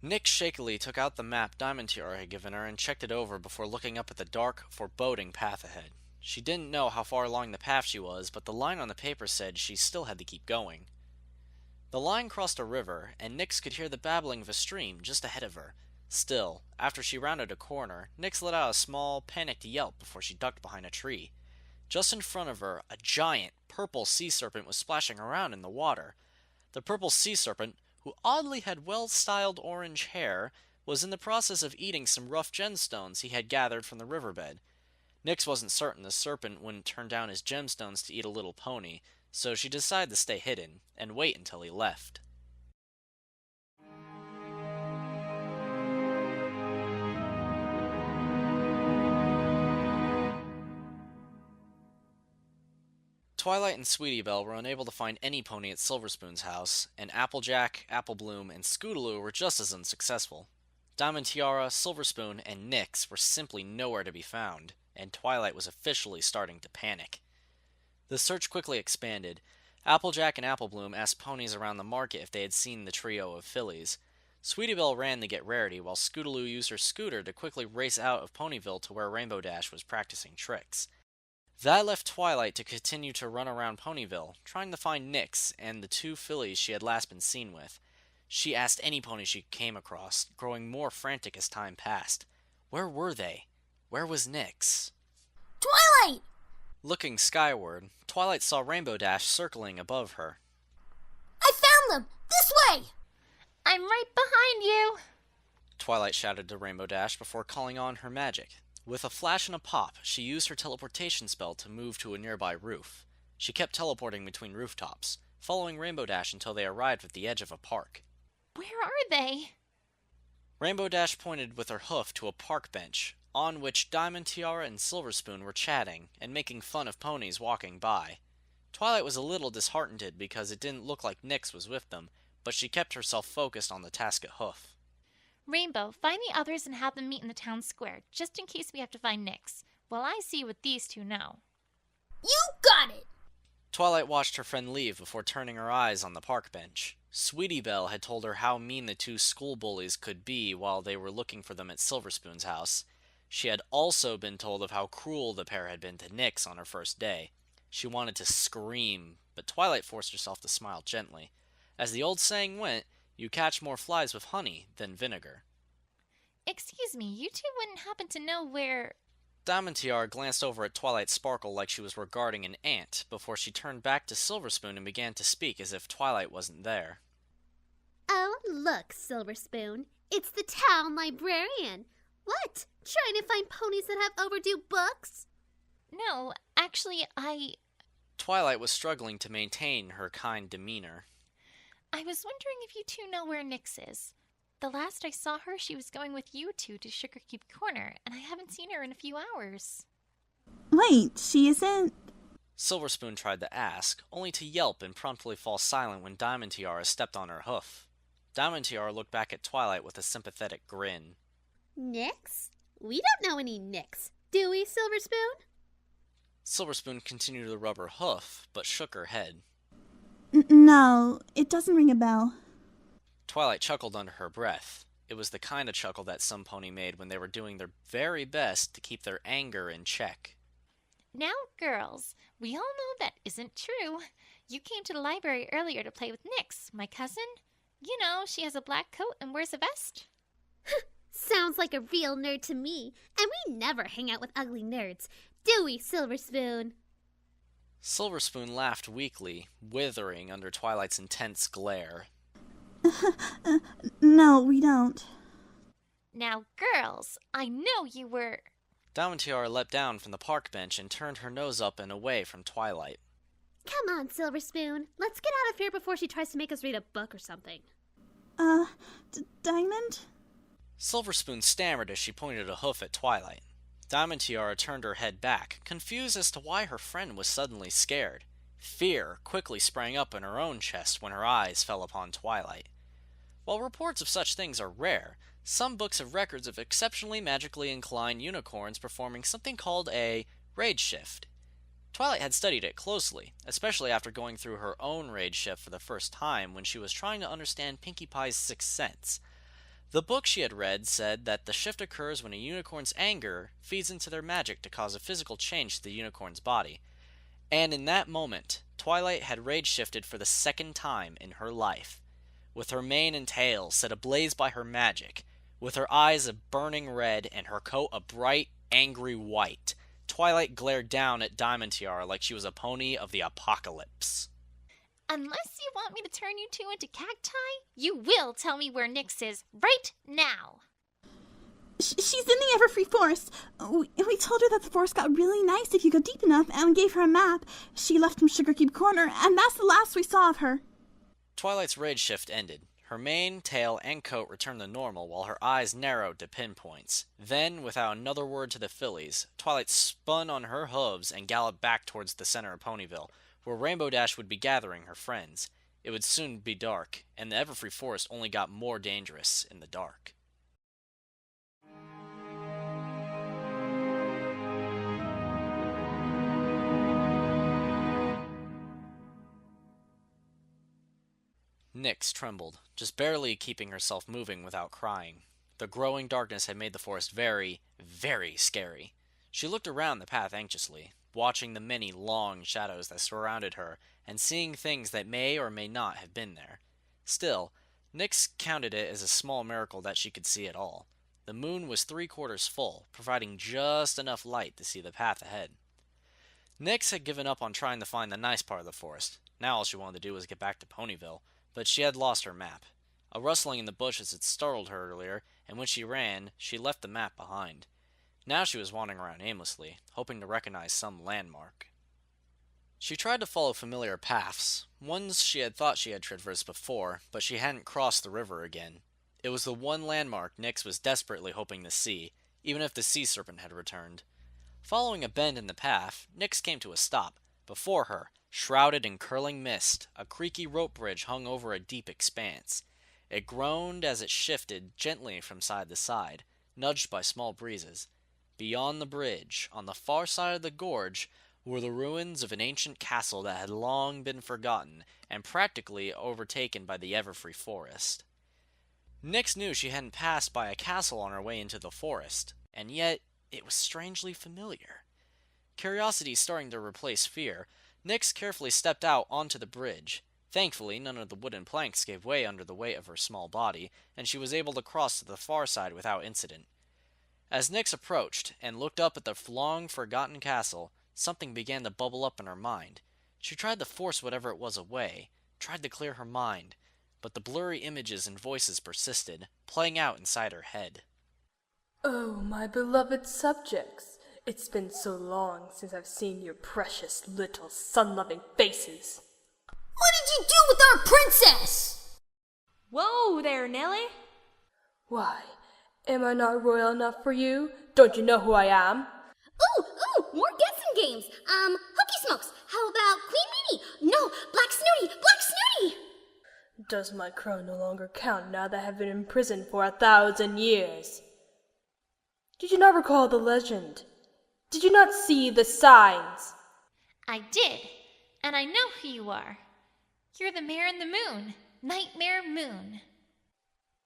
Nyx shakily took out the map Diamond Tiara had given her and checked it over before looking up at the dark, foreboding path ahead. She didn't know how far along the path she was, but the line on the paper said she still had to keep going. The line crossed a river, and Nyx could hear the babbling of a stream just ahead of her. Still, after she rounded a corner, Nyx let out a small, panicked yelp before she ducked behind a tree. Just in front of her, a giant, purple sea serpent was splashing around in the water. The purple sea serpent, who oddly had well-styled orange hair, was in the process of eating some rough gemstones he had gathered from the riverbed. Nyx wasn't certain the serpent wouldn't turn down his gemstones to eat a little pony, so she decided to stay hidden and wait until he left. Twilight and Sweetie Belle were unable to find any pony at Silver Spoon's house, and Applejack, Apple Bloom, and Scootaloo were just as unsuccessful. Diamond Tiara, Silver Spoon, and Nyx were simply nowhere to be found, and Twilight was officially starting to panic. The search quickly expanded. Applejack and Apple Bloom asked ponies around the market if they had seen the trio of fillies. Sweetie Belle ran to get Rarity, while Scootaloo used her scooter to quickly race out of Ponyville to where Rainbow Dash was practicing tricks. That left Twilight to continue to run around Ponyville, trying to find Nyx and the two fillies she had last been seen with. She asked any pony she came across, growing more frantic as time passed. Where were they? Where was Nyx? Twilight! Looking skyward, Twilight saw Rainbow Dash circling above her. I found them! This way! I'm right behind you! Twilight shouted to Rainbow Dash before calling on her magic. With a flash and a pop, she used her teleportation spell to move to a nearby roof. She kept teleporting between rooftops, following Rainbow Dash until they arrived at the edge of a park. Where are they? Rainbow Dash pointed with her hoof to a park bench, on which Diamond Tiara and Silver Spoon were chatting and making fun of ponies walking by. Twilight was a little disheartened because it didn't look like Nyx was with them, but she kept herself focused on the task at hoof. Rainbow, find the others and have them meet in the town square, just in case we have to find Nyx. While I see what these two know. You got it! Twilight watched her friend leave before turning her eyes on the park bench. Sweetie Belle had told her how mean the two school bullies could be while they were looking for them at Silver Spoon's house. She had also been told of how cruel the pair had been to Nyx on her first day. She wanted to scream, but Twilight forced herself to smile gently. As the old saying went, you catch more flies with honey than vinegar. Excuse me, you two wouldn't happen to know where... Diamond Tiara glanced over at Twilight Sparkle like she was regarding an ant, before she turned back to Silver Spoon and began to speak as if Twilight wasn't there. Oh, look, Silver Spoon. It's the town librarian. What? Trying to find ponies that have overdue books? No, actually, Twilight was struggling to maintain her kind demeanor. I was wondering if you two know where Nyx is. The last I saw her, she was going with you two to Sugar Cube Corner, and I haven't seen her in a few hours. Wait, she isn't... Silver Spoon tried to ask, only to yelp and promptly fall silent when Diamond Tiara stepped on her hoof. Diamond Tiara looked back at Twilight with a sympathetic grin. Nyx? We don't know any Nyx, do we, Silver Spoon? Silver Spoon continued to rub her hoof, but shook her head. No, it doesn't ring a bell. Twilight chuckled under her breath. It was the kind of chuckle that some pony made when they were doing their very best to keep their anger in check. Now, girls, we all know that isn't true. You came to the library earlier to play with Nyx, my cousin. You know, she has a black coat and wears a vest. Sounds like a real nerd to me, and we never hang out with ugly nerds, do we, Silver Spoon? Silver Spoon laughed weakly, withering under Twilight's intense glare. No, we don't. Now, girls, I know you were... Diamond Tiara leapt down from the park bench and turned her nose up and away from Twilight. Come on, Silver Spoon. Let's get out of here before she tries to make us read a book or something. Diamond? Silver Spoon stammered as she pointed a hoof at Twilight. Diamond Tiara turned her head back, confused as to why her friend was suddenly scared. Fear quickly sprang up in her own chest when her eyes fell upon Twilight. While reports of such things are rare, some books have records of exceptionally magically inclined unicorns performing something called a rage shift. Twilight had studied it closely, especially after going through her own rage shift for the first time when she was trying to understand Pinkie Pie's sixth sense. The book she had read said that the shift occurs when a unicorn's anger feeds into their magic to cause a physical change to the unicorn's body. And in that moment, Twilight had rage shifted for the second time in her life. With her mane and tail set ablaze by her magic, with her eyes a burning red and her coat a bright, angry white, Twilight glared down at Diamond Tiara like she was a pony of the apocalypse. Unless you want me to turn you two into cacti, you will tell me where Nyx is right now. She's in the Everfree Forest. We told her that the forest got really nice if you go deep enough, and gave her a map. She left from Sugar Cube Corner, and that's the last we saw of her. Twilight's rage shift ended. Her mane, tail, and coat returned to normal while her eyes narrowed to pinpoints. Then, without another word to the fillies, Twilight spun on her hooves and galloped back towards the center of Ponyville, where Rainbow Dash would be gathering her friends. It would soon be dark, and the Everfree Forest only got more dangerous in the dark. Nyx trembled, just barely keeping herself moving without crying. The growing darkness had made the forest very, very scary. She looked around the path anxiously, watching the many long shadows that surrounded her, and seeing things that may or may not have been there. Still, Nyx counted it as a small miracle that she could see at all. The moon was 3/4 full, providing just enough light to see the path ahead. Nyx had given up on trying to find the nice part of the forest. Now all she wanted to do was get back to Ponyville, but she had lost her map. A rustling in the bushes had startled her earlier, and when she ran, she left the map behind. Now she was wandering around aimlessly, hoping to recognize some landmark. She tried to follow familiar paths, ones she had thought she had traversed before, but she hadn't crossed the river again. It was the one landmark Nyx was desperately hoping to see, even if the sea serpent had returned. Following a bend in the path, Nyx came to a stop. Before her, shrouded in curling mist, a creaky rope bridge hung over a deep expanse. It groaned as it shifted gently from side to side, nudged by small breezes. Beyond the bridge, on the far side of the gorge, were the ruins of an ancient castle that had long been forgotten and practically overtaken by the Everfree Forest. Nyx knew she hadn't passed by a castle on her way into the forest, and yet it was strangely familiar. Curiosity starting to replace fear, Nyx carefully stepped out onto the bridge. Thankfully, none of the wooden planks gave way under the weight of her small body, and she was able to cross to the far side without incident. As Nyx approached and looked up at the long-forgotten castle, something began to bubble up in her mind. She tried to force whatever it was away, tried to clear her mind, but the blurry images and voices persisted, playing out inside her head. Oh, my beloved subjects, it's been so long since I've seen your precious little sun-loving faces. What did you do with our princess? Whoa there, Nellie! Why, am I not royal enough for you? Don't you know who I am? Ooh, more guessing games. Hooky Smokes. How about Queen Meanie? No, Black Snooty, Black Snooty! Does my crown no longer count now that I have been imprisoned for 1,000 years? Did you not recall the legend? Did you not see the signs? I did, and I know who you are. You're the Mare in the Moon, Nightmare Moon.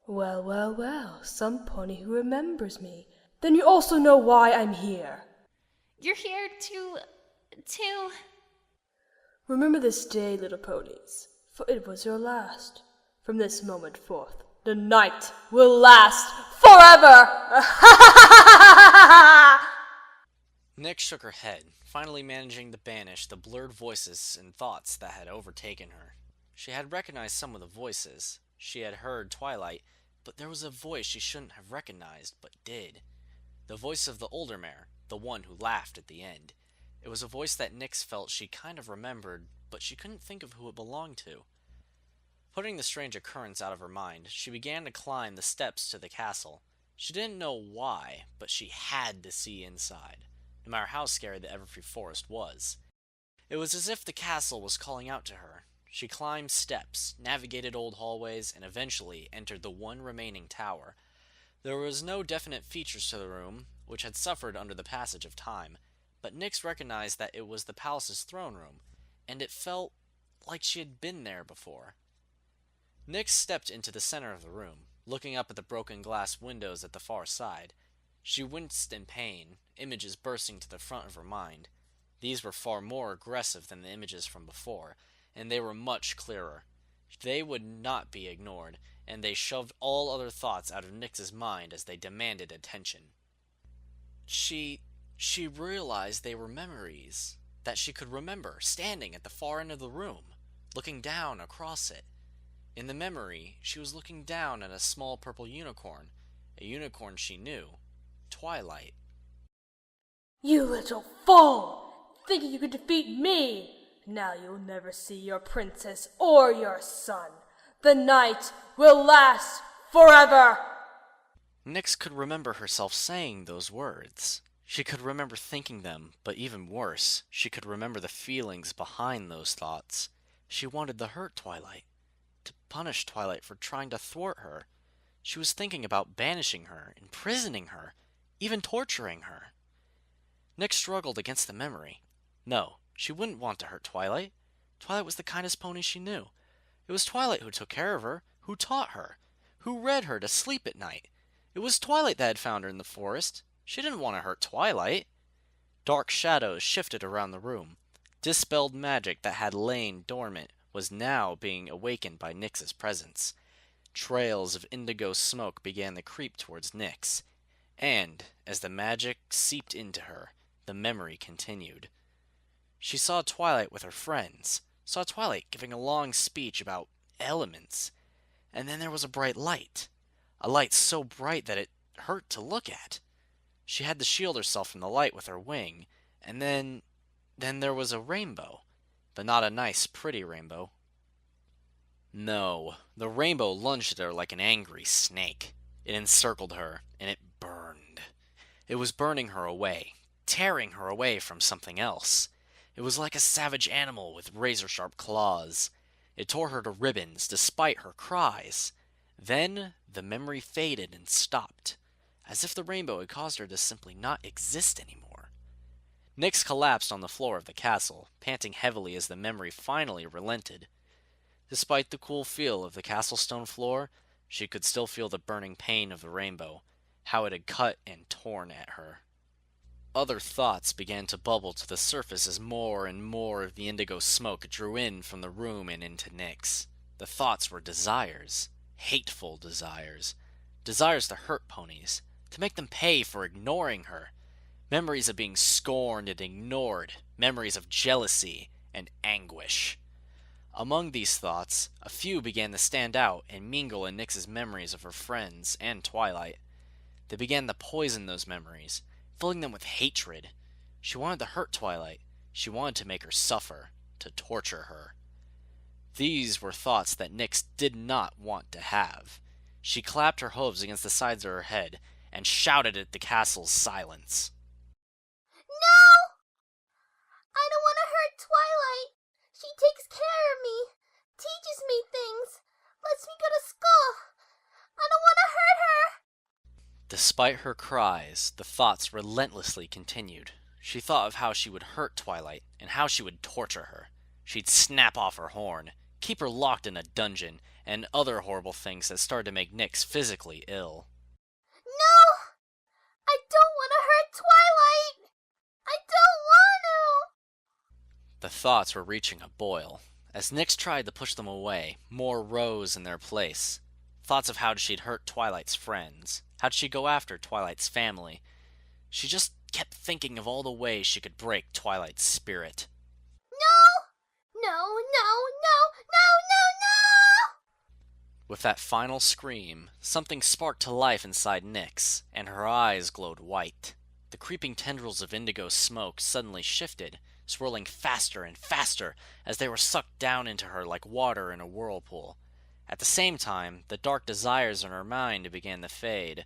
Well, some pony who remembers me. Then you also know why I'm here. You're here to... Remember this day, little ponies, for it was your last. From this moment forth, the night will last forever! Nyx shook her head, finally managing to banish the blurred voices and thoughts that had overtaken her. She had recognized some of the voices. She had heard Twilight, but there was a voice she shouldn't have recognized, but did. The voice of the older mare, the one who laughed at the end. It was a voice that Nyx felt she kind of remembered, but she couldn't think of who it belonged to. Putting the strange occurrence out of her mind, she began to climb the steps to the castle. She didn't know why, but she had to see inside, no matter how scary the Everfree Forest was. It was as if the castle was calling out to her. She climbed steps, navigated old hallways, and eventually entered the one remaining tower. There was no definite features to the room, which had suffered under the passage of time, but Nyx recognized that it was the palace's throne room, and it felt like she had been there before. Nyx stepped into the center of the room, looking up at the broken glass windows at the far side. She winced in pain, images bursting to the front of her mind. These were far more aggressive than the images from before, and they were much clearer. They would not be ignored, and they shoved all other thoughts out of Nyx's mind as they demanded attention. She realized they were memories that she could remember, standing at the far end of the room. looking down across it. In the memory, she was looking down at a small purple unicorn, a unicorn she knew, Twilight. You little fool! Thinking you could defeat me! Now you'll never see your princess or your son. The night will last forever! Nyx could remember herself saying those words. She could remember thinking them, but even worse, she could remember the feelings behind those thoughts. She wanted to hurt Twilight, to punish Twilight for trying to thwart her. She was thinking about banishing her, imprisoning her, even torturing her. Nyx struggled against the memory. No, she wouldn't want to hurt Twilight. Twilight was the kindest pony she knew. It was Twilight who took care of her, who taught her, who read her to sleep at night. It was Twilight that had found her in the forest. She didn't want to hurt Twilight. Dark shadows shifted around the room. Dispelled magic that had lain dormant was now being awakened by Nyx's presence. Trails of indigo smoke began to creep towards Nyx. And, as the magic seeped into her, the memory continued. She saw Twilight with her friends, saw Twilight giving a long speech about elements. And then there was a bright light. A light so bright that it hurt to look at. She had to shield herself from the light with her wing, and then there was a rainbow, but not a nice, pretty rainbow. No, the rainbow lunged at her like an angry snake. It encircled her, and it burned. It was burning her away, tearing her away from something else. It was like a savage animal with razor-sharp claws. It tore her to ribbons, despite her cries. Then the memory faded and stopped, as if the rainbow had caused her to simply not exist anymore. Nyx collapsed on the floor of the castle, panting heavily as the memory finally relented. Despite the cool feel of the castle stone floor, she could still feel the burning pain of the rainbow, how it had cut and torn at her. Other thoughts began to bubble to the surface as more and more of the indigo smoke drew in from the room and into Nyx. The thoughts were desires. Hateful desires. Desires to hurt ponies. To make them pay for ignoring her. Memories of being scorned and ignored. Memories of jealousy and anguish. Among these thoughts, a few began to stand out and mingle in Nyx's memories of her friends and Twilight. They began to poison those memories, filling them with hatred. She wanted to hurt Twilight. She wanted to make her suffer, to torture her. These were thoughts that Nyx did not want to have. She clapped her hooves against the sides of her head and shouted at the castle's silence. No! I don't want to hurt Twilight. She takes care of me, teaches me things, lets me go to school. I don't want to hurt her. Despite her cries, the thoughts relentlessly continued. She thought of how she would hurt Twilight and how she would torture her. She'd snap off her horn, keep her locked in a dungeon, and other horrible things that started to make Nyx physically ill. No! I don't want to hurt Twilight! I don't want to! The thoughts were reaching a boil. As Nyx tried to push them away, more rose in their place. Thoughts of how she'd hurt Twilight's friends. How'd she go after Twilight's family? She just kept thinking of all the ways she could break Twilight's spirit. No! No, no, no, no, no, no! With that final scream, something sparked to life inside Nyx, and her eyes glowed white. The creeping tendrils of indigo smoke suddenly shifted, swirling faster and faster as they were sucked down into her like water in a whirlpool. At the same time, the dark desires in her mind began to fade,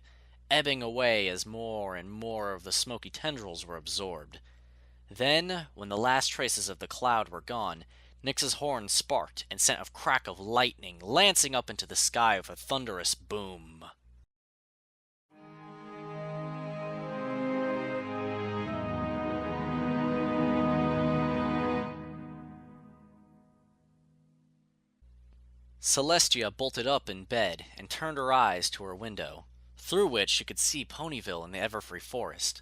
ebbing away as more and more of the smoky tendrils were absorbed. Then, when the last traces of the cloud were gone, Nyx's horn sparked and sent a crack of lightning lancing up into the sky with a thunderous boom. Celestia bolted up in bed and turned her eyes to her window, through which she could see Ponyville and the Everfree Forest.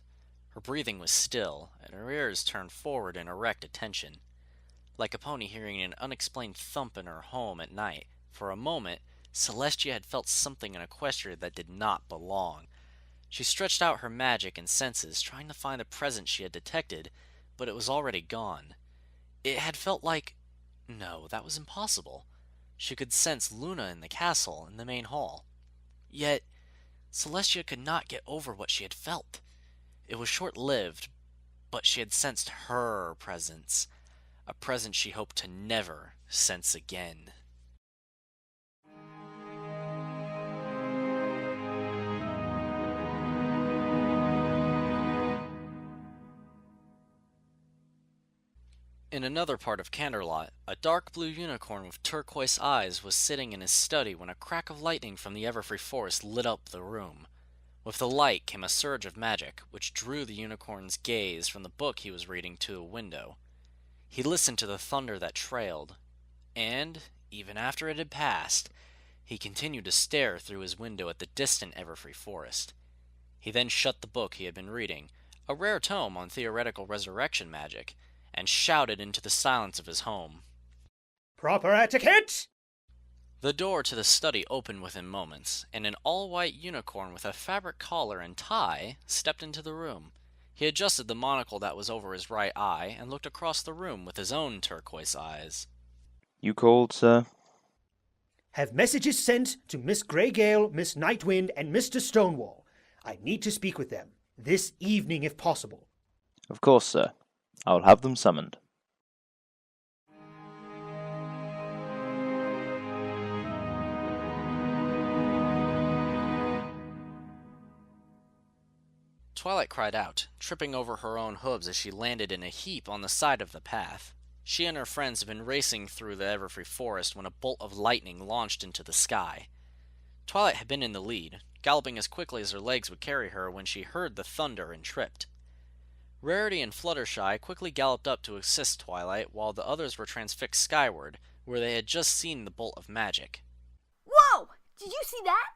Her breathing was still, and her ears turned forward in erect attention. Like a pony hearing an unexplained thump in her home at night, for a moment, Celestia had felt something in Equestria that did not belong. She stretched out her magic and senses, trying to find the presence she had detected, but it was already gone. It had felt like No, that was impossible. She could sense Luna in the castle in the main hall. Yet, Celestia could not get over what she had felt. It was short-lived, but she had sensed her presence, a presence she hoped to never sense again. In another part of Canterlot, a dark blue unicorn with turquoise eyes was sitting in his study when a crack of lightning from the Everfree Forest lit up the room. With the light came a surge of magic, which drew the unicorn's gaze from the book he was reading to a window. He listened to the thunder that trailed, and, even after it had passed, he continued to stare through his window at the distant Everfree Forest. He then shut the book he had been reading, a rare tome on theoretical resurrection magic, and shouted into the silence of his home. Proper etiquette! The door to the study opened within moments, and an all-white unicorn with a fabric collar and tie stepped into the room. He adjusted the monocle that was over his right eye and looked across the room with his own turquoise eyes. You called, sir? Have messages sent to Miss Greygale, Miss Nightwind, and Mr. Stonewall. I need to speak with them, this evening if possible. Of course, sir. I'll have them summoned. Twilight cried out, tripping over her own hooves as she landed in a heap on the side of the path. She and her friends had been racing through the Everfree Forest when a bolt of lightning launched into the sky. Twilight had been in the lead, galloping as quickly as her legs would carry her when she heard the thunder and tripped. Rarity and Fluttershy quickly galloped up to assist Twilight, while the others were transfixed skyward, where they had just seen the bolt of magic. Whoa! Did you see that?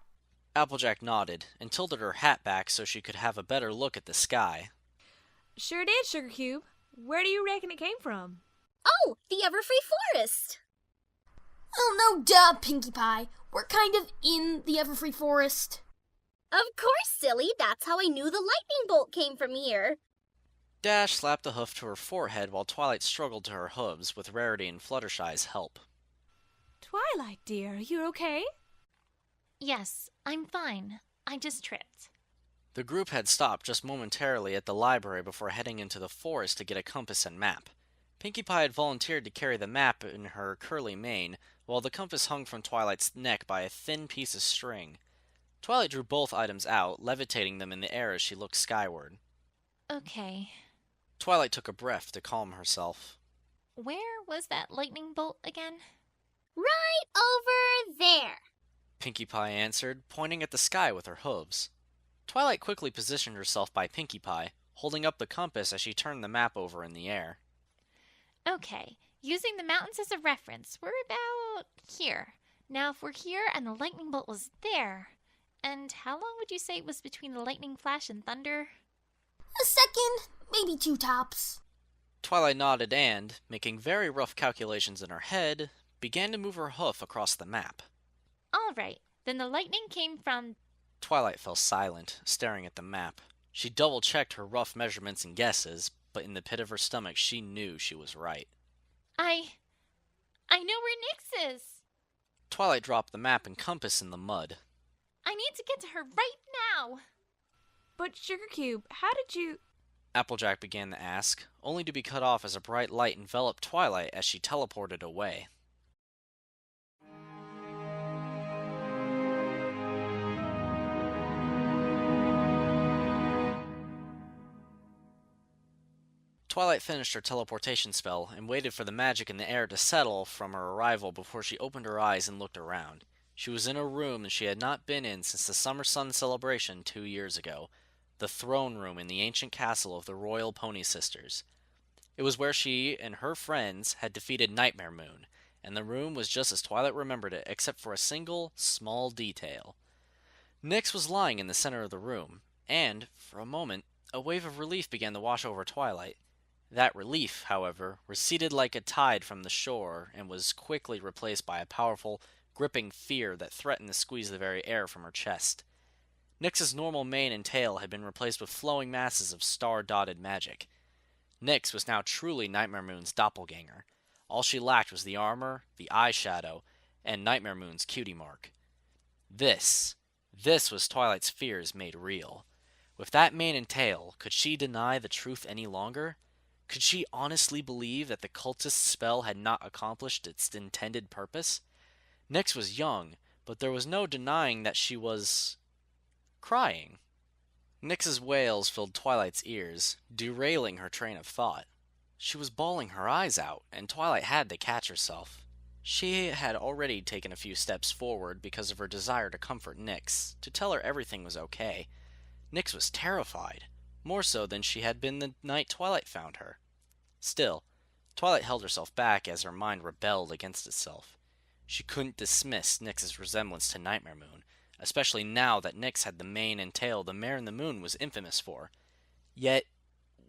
Applejack nodded, and tilted her hat back so she could have a better look at the sky. Sure did, Sugar Cube. Where do you reckon it came from? Oh, the Everfree Forest! Oh, no duh, Pinkie Pie. We're kind of in the Everfree Forest. Of course, silly. That's how I knew the lightning bolt came from here. Dash slapped a hoof to her forehead while Twilight struggled to her hooves with Rarity and Fluttershy's help. Twilight, dear, are you okay? Yes, I'm fine. I just tripped. The group had stopped just momentarily at the library before heading into the forest to get a compass and map. Pinkie Pie had volunteered to carry the map in her curly mane, while the compass hung from Twilight's neck by a thin piece of string. Twilight drew both items out, levitating them in the air as she looked skyward. Okay. Twilight took a breath to calm herself. Where was that lightning bolt again? Right over there. Pinkie Pie answered, pointing at the sky with her hooves. Twilight quickly positioned herself by Pinkie Pie, holding up the compass as she turned the map over in the air. Okay, using the mountains as a reference, we're about here. Now, if we're here and the lightning bolt was there, and how long would you say it was between the lightning flash and thunder? A second, maybe 2 tops. Twilight nodded and, making very rough calculations in her head, began to move her hoof across the map. All right, then the lightning came from... Twilight fell silent, staring at the map. She double-checked her rough measurements and guesses, but in the pit of her stomach she knew she was right. I know where Nyx is! Twilight dropped the map and compass in the mud. I need to get to her right now! But Sugar Cube, how did you... Applejack began to ask, only to be cut off as a bright light enveloped Twilight as she teleported away. Twilight finished her teleportation spell and waited for the magic in the air to settle from her arrival before she opened her eyes and looked around. She was in a room that she had not been in since the Summer Sun celebration 2 years ago, the throne room in the ancient castle of the Royal Pony Sisters. It was where she and her friends had defeated Nightmare Moon, and the room was just as Twilight remembered it, except for a single, small detail. Nyx was lying in the center of the room, and, for a moment, a wave of relief began to wash over Twilight. That relief, however, receded like a tide from the shore and was quickly replaced by a powerful, gripping fear that threatened to squeeze the very air from her chest. Nyx's normal mane and tail had been replaced with flowing masses of star-dotted magic. Nyx was now truly Nightmare Moon's doppelganger, All she lacked was the armor, the eyeshadow, and Nightmare Moon's cutie mark. This was Twilight's fears made real. With that mane and tail, could she deny the truth any longer? Could she honestly believe that the cultist's spell had not accomplished its intended purpose? Nyx was young, but there was no denying that she was crying. Nyx's wails filled Twilight's ears, derailing her train of thought. She was bawling her eyes out, and Twilight had to catch herself. She had already taken a few steps forward because of her desire to comfort Nyx, to tell her everything was okay. Nyx was terrified, more so than she had been the night Twilight found her. Still, Twilight held herself back as her mind rebelled against itself. She couldn't dismiss Nyx's resemblance to Nightmare Moon, especially now that Nyx had the mane and tail the Mare in the Moon was infamous for. Yet,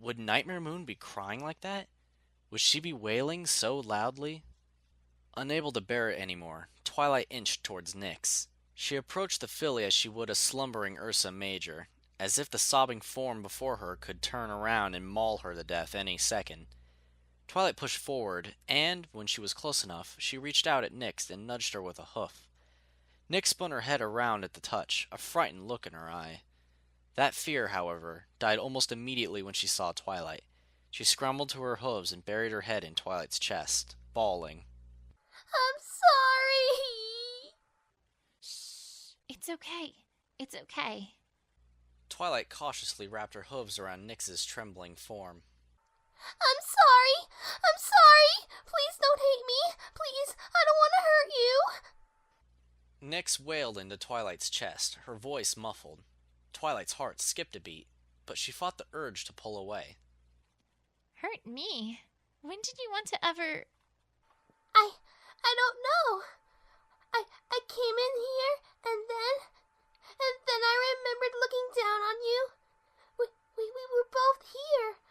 would Nightmare Moon be crying like that? Would she be wailing so loudly? Unable to bear it anymore, Twilight inched towards Nyx. She approached the filly as she would a slumbering Ursa Major, as if the sobbing form before her could turn around and maul her to death any second. Twilight pushed forward, and, when she was close enough, she reached out at Nyx and nudged her with a hoof. Nyx spun her head around at the touch, a frightened look in her eye. That fear, however, died almost immediately when she saw Twilight. She scrambled to her hooves and buried her head in Twilight's chest, bawling. I'm sorry. Shh. It's okay. It's okay. Twilight cautiously wrapped her hooves around Nyx's trembling form. I'm sorry. I'm sorry. Please don't hate me. Please, I don't want to hurt you. Nyx wailed into Twilight's chest, her voice muffled. Twilight's heart skipped a beat, but she fought the urge to pull away. Hurt me? When did you want to ever... I don't know. I came in here, and then I remembered looking down on you. We were both here,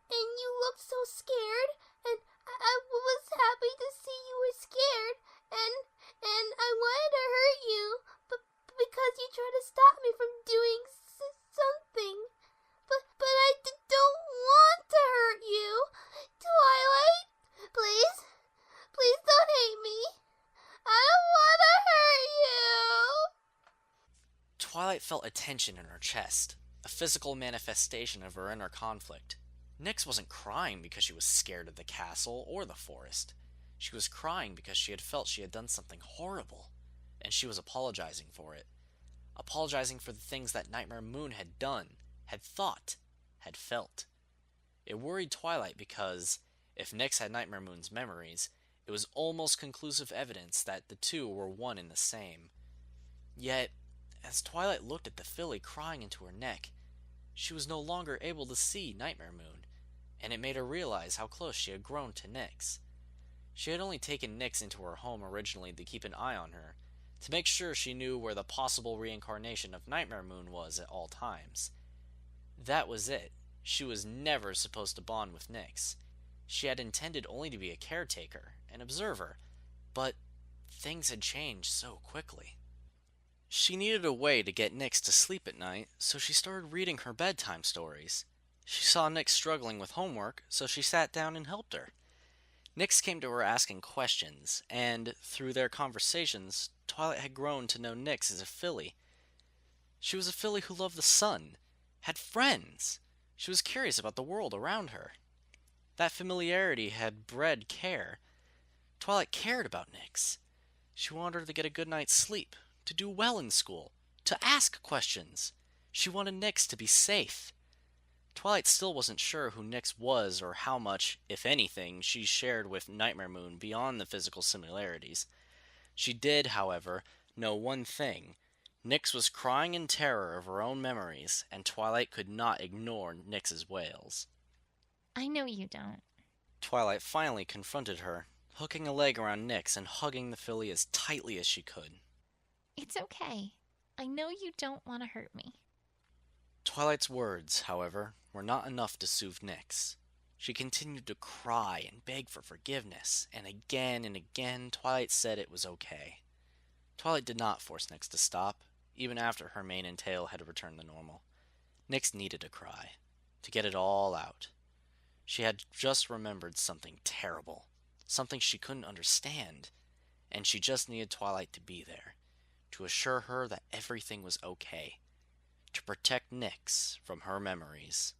and you looked so scared, and I was happy to see you were scared, and I wanted to hurt you, but because you tried to stop me from doing something. But I don't want to hurt you. Twilight, please don't hate me. I don't want to hurt you. Twilight felt a tension in her chest, a physical manifestation of her inner conflict. Nyx wasn't crying because she was scared of the castle or the forest. She was crying because she had felt she had done something horrible, and she was apologizing for it. Apologizing for the things that Nightmare Moon had done, had thought, had felt. It worried Twilight because, if Nyx had Nightmare Moon's memories, it was almost conclusive evidence that the two were one and the same. Yet, as Twilight looked at the filly crying into her neck, she was no longer able to see Nightmare Moon, and it made her realize how close she had grown to Nyx. She had only taken Nyx into her home originally to keep an eye on her, to make sure she knew where the possible reincarnation of Nightmare Moon was at all times. That was it. She was never supposed to bond with Nyx. She had intended only to be a caretaker, an observer, but things had changed so quickly. She needed a way to get Nyx to sleep at night, so she started reading her bedtime stories. She saw Nyx struggling with homework, so she sat down and helped her. Nyx came to her asking questions, and, through their conversations, Twilight had grown to know Nyx as a filly. She was a filly who loved the sun, had friends. She was curious about the world around her. That familiarity had bred care. Twilight cared about Nyx. She wanted her to get a good night's sleep, to do well in school, to ask questions. She wanted Nyx to be safe. Twilight still wasn't sure who Nyx was or how much, if anything, she shared with Nightmare Moon beyond the physical similarities. She did, however, know one thing. Nyx was crying in terror of her own memories, and Twilight could not ignore Nyx's wails. I know you don't. Twilight finally confronted her, hooking a leg around Nyx and hugging the filly as tightly as she could. It's okay. I know you don't want to hurt me. Twilight's words, however, were not enough to soothe Nyx. She continued to cry and beg for forgiveness, and again Twilight said it was okay. Twilight did not force Nyx to stop, even after her mane and tail had returned to normal. Nyx needed to cry, to get it all out. She had just remembered something terrible. something she couldn't understand, and she just needed Twilight to be there, to assure her that everything was okay, to protect Nyx from her memories.